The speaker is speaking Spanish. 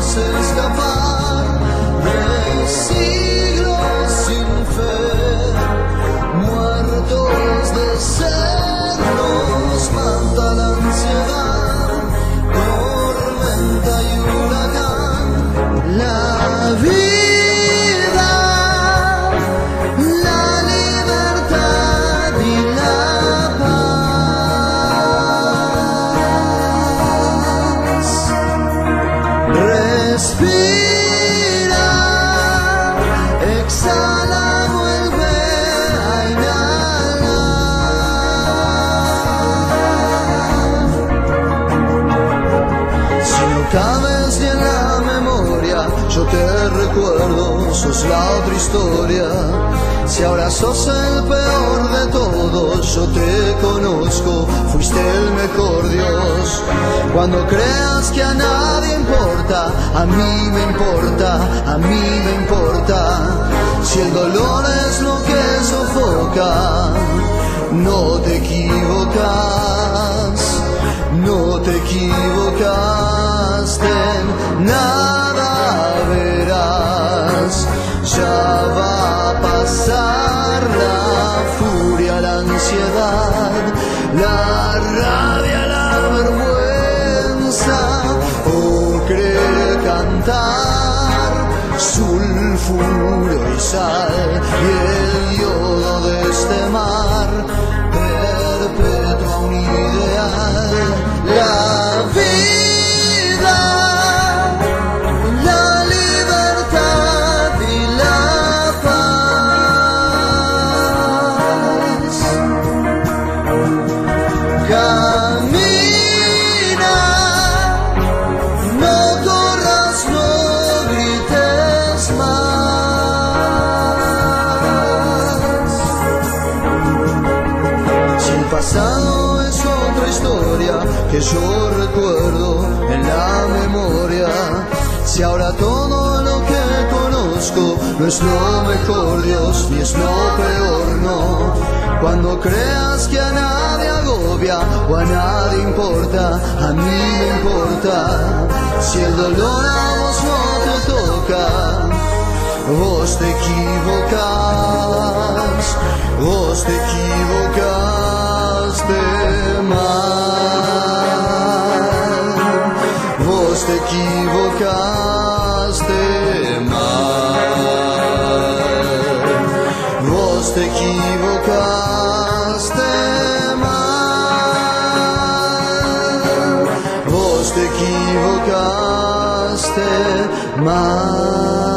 podemos escapar de siglos sin fe, muertos de sed nos mata la ansiedad, tormenta y huracán, la vida. Respira, exhala, vuelve a inhalar. Si no cabes ni en la memoria, yo te recuerdo, sos la otra historia. Si ahora sos el peor de todos, yo te conozco, fuiste el mejor Dios. Cuando creas que a nadie importa, a mí me importa, a mí me importa. Si el dolor es lo que sofoca, no te equivocas, no te equivocaste, nada verás, ya va a pasar la furia, la ansiedad, la rabia, la vergüenza, ocre, cantar, sulfuro y sal, y el yodo de este mar, perpetua un ideal, la vida, la libertad y la paz. Camina, no corras, no grites más. Si el pasado es otra historia que yo recuerdo en la memoria, si ahora todo lo que conozco no es lo mejor, Dios, ni es lo peor, no. Cuando creas que a nadie agobia o a nadie importa, a mí me importa. Si el dolor a vos no te toca, vos te equivocas, vos te equivocaste mal, vos te equivocaste mal, vos te equivocaste mal, vos te equivocaste mal.